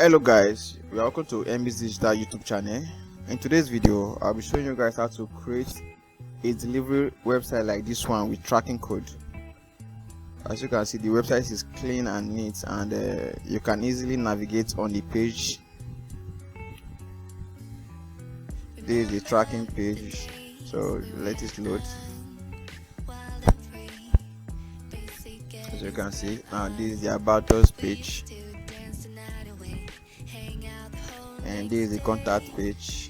Hello guys, welcome to Emmy's digital YouTube channel. In today's video I'll be showing you guys how to create a delivery website like this one with tracking code. As you can see, the website is clean and neat, and you can easily navigate on the page. This is the tracking page, so let it load. As you can see, now this is the about us page, and this is the contact page.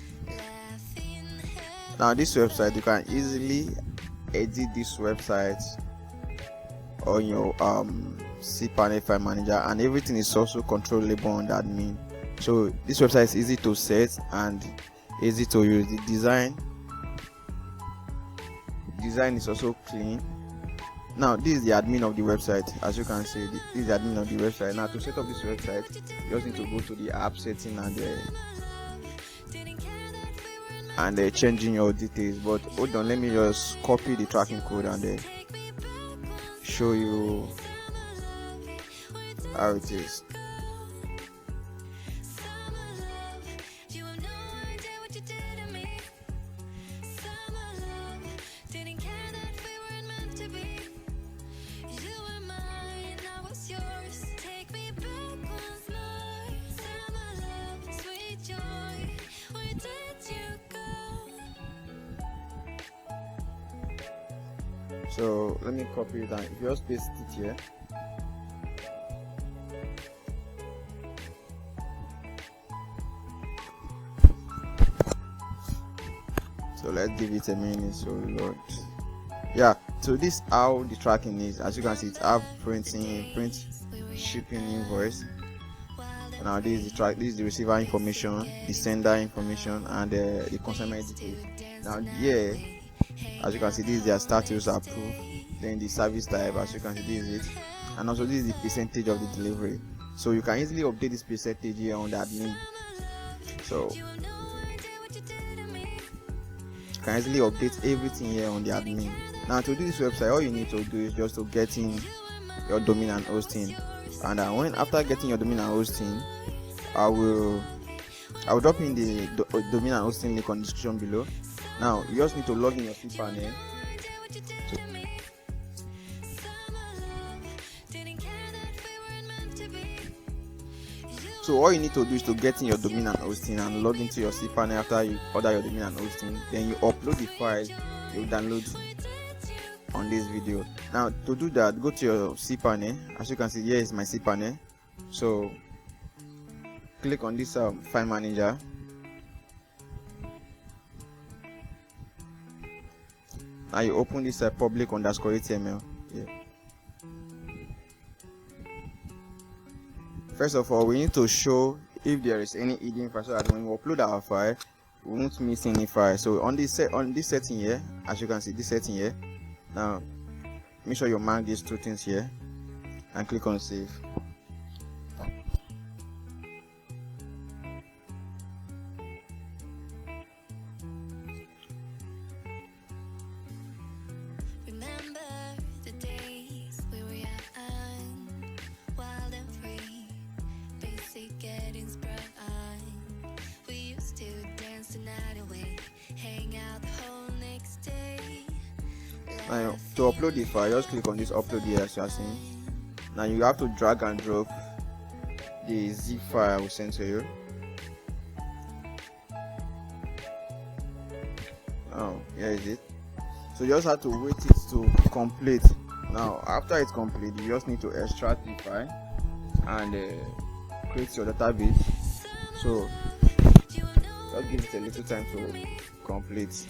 Now this website, you can easily edit this website on your cPanel file manager, and everything is also controllable on the admin. So this website is easy to set and easy to use. The design is also clean. Now this is the admin of the website. As you can see, this is the admin of the website. Now to set up this website, you just need to go to the app setting and changing your details. But hold on, let me just copy the tracking code and show you how it is. So let me copy it, and if you just paste it here, so let's give it a minute. So load. Yeah, so this is how the tracking is. As you can see, it's have print shipping invoice. Now this is the receiver information, the sender information, and the consignment details. Now here, as you can see, this is their status approved, then the service type. As you can see, this is it, and also this is the percentage of the delivery. So you can easily update this percentage here on the admin. So you can easily update everything here on the admin. Now to do this website, all you need to do is just to get in your domain and hosting, and after getting your domain and hosting, I will drop in the domain and hosting link on the description below. Now you just need to log in your cPanel. So all you need to do is to get in your domain and hosting and log into your cPanel after you order your domain and hosting. Then you upload the file you download on this video. Now to do that, go to your cPanel. As you can see, here is my cPanel. So click on this file manager. Now you open this public_HTML. Yeah. First of all, we need to show if there is any hidden file, so that when we upload our file, we won't miss any file. So on this setting here, as you can see, this setting here. Now make sure you mark these two things here and click on save. Now to upload the file, just click on this upload here, as you are seeing. Now you have to drag and drop the zip file I will send to you. Oh, here is it. So you just have to wait it to complete. Now after it's complete, you just need to extract the file and create your database. So just give it a little time to complete.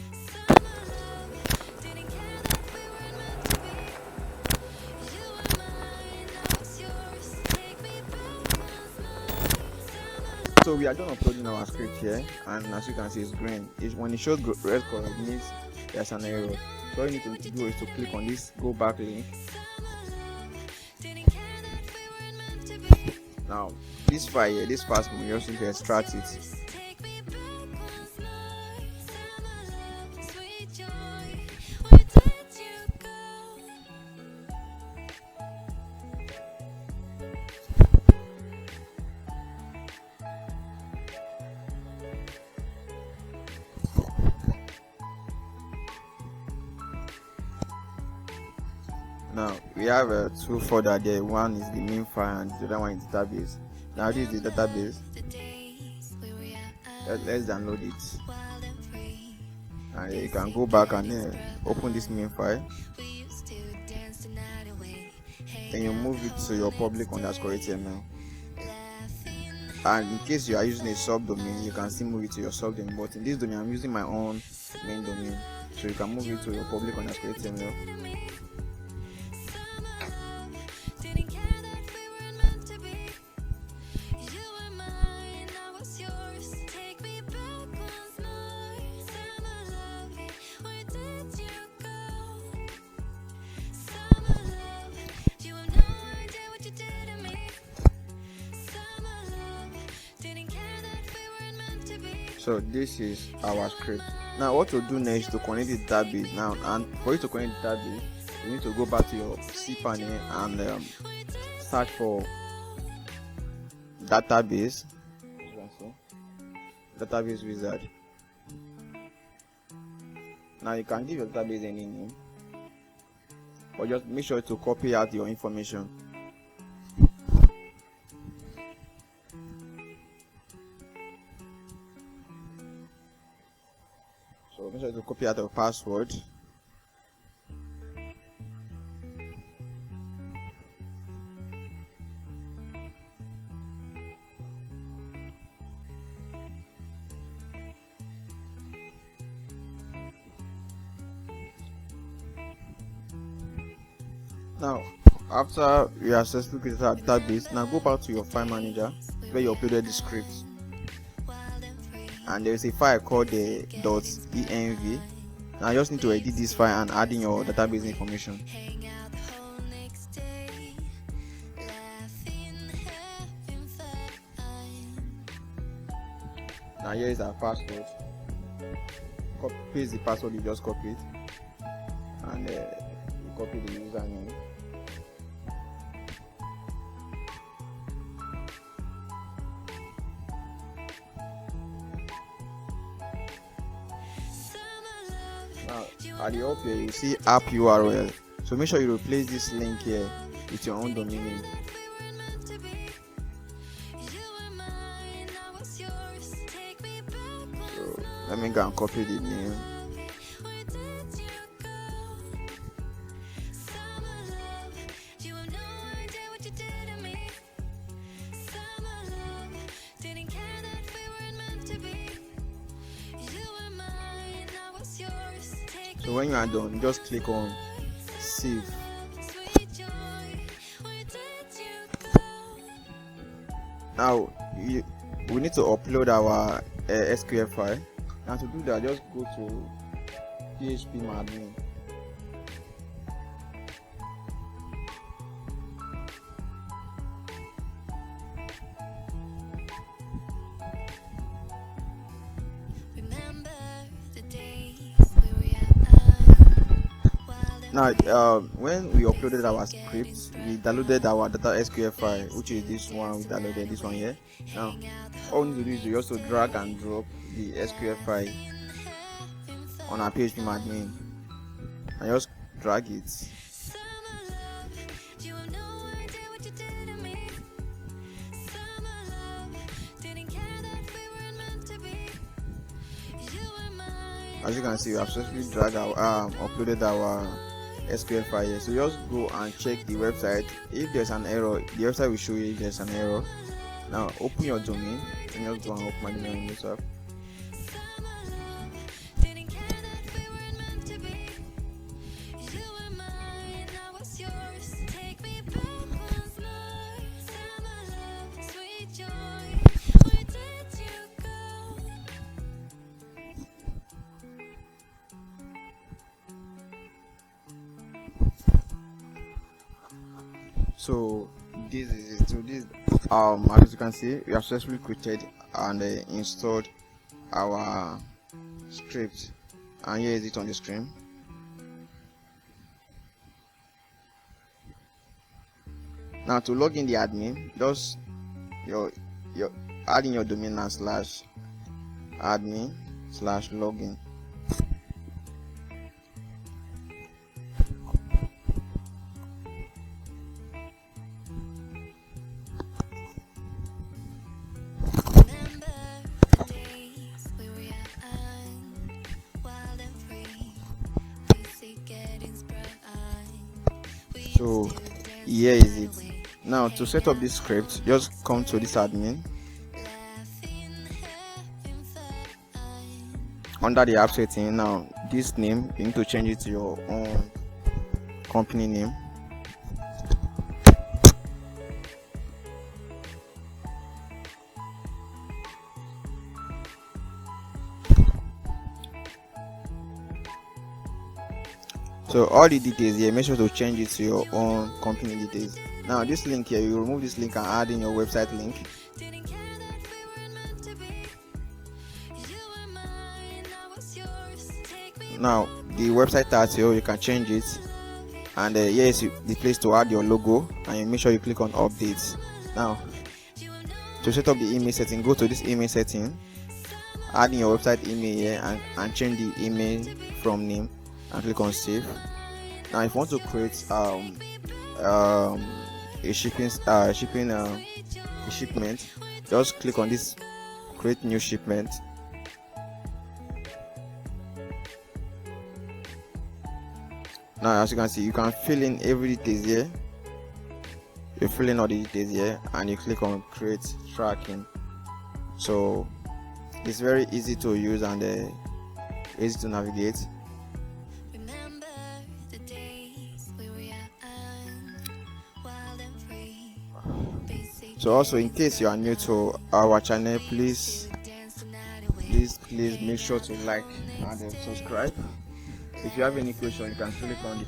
So we are done uploading our script here, and as you can see, it's green. When it shows red color, it means there's an error. So all you need to do is to click on this go back link. Now this file here, this fast one, you also need to extract it. Now we have two folder there. One is the main file and the other one is database. Now this is the database. Let's download it, and you can go back and open this main file. Then you move it to your public_html. And in case you are using a subdomain, you can still move it to your subdomain. But in this domain, I'm using my own main domain, so you can move it to your public_html. So this is our script. Now what to do next to connect the database. Now, and for you to connect the database, you need to go back to your cPanel and search for database. Database wizard. Now you can give your database any name, but just make sure to copy out your information. So make sure to copy out your password. Now, after you have successfully created a database, now go back to your file manager where you uploaded the script. And there is a file called the .env. Now you just need to edit this file and add in your database information. Now here is our password. Paste the password you just copied, and you copy the username. Now at the up here you see app URL, so make sure you replace this link here with your own domain name. So let me go and copy the name. So when you are done, just click on save. Now we need to upload our SQL file. And to do that, just go to PHP admin. Now, when we uploaded our script, we downloaded our data SQL file, which is this one. We downloaded this one here. Now, all we need to do is to also drag and drop the SQL file on our PHP admin, and just drag it. As you can see, we have successfully dragged our uploaded our SQL file here. So just go and check the website. If there's an error, the website will show you if there's an error. Now open your domain and just go and open my domain on this app. So this is it. So this as you can see, we have successfully created and installed our script, and here is it on the screen. Now to log in the admin, just your add in your domain and /admin/login. So here is it. Now to set up this script, just come to this admin. Under the app setting, now this name you need to change it to your own company name. So all the details here, make sure to change it to your own company details. Now this link here, you remove this link and add in your website link. Now the website title, you can change it, and here is the place to add your logo, and you make sure you click on updates. Now to set up the email setting, go to this email setting, add in your website email here, and change the email from name, and click on save. Now if you want to create a shipment, just click on this create new shipment. Now as you can see, you can fill in every details here. You fill in all the details here and you click on create tracking. So it's very easy to use and easy to navigate. So also, in case you are new to our channel, please make sure to like and subscribe. If you have any question, you can click on the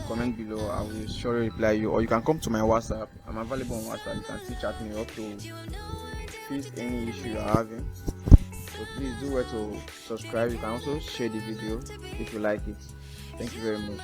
comment below. I will surely reply you, or you can come to my WhatsApp. I'm available on WhatsApp. You can still chat me up to fix any issue you are having. So please do well to subscribe. You can also share the video if you like it. Thank you very much.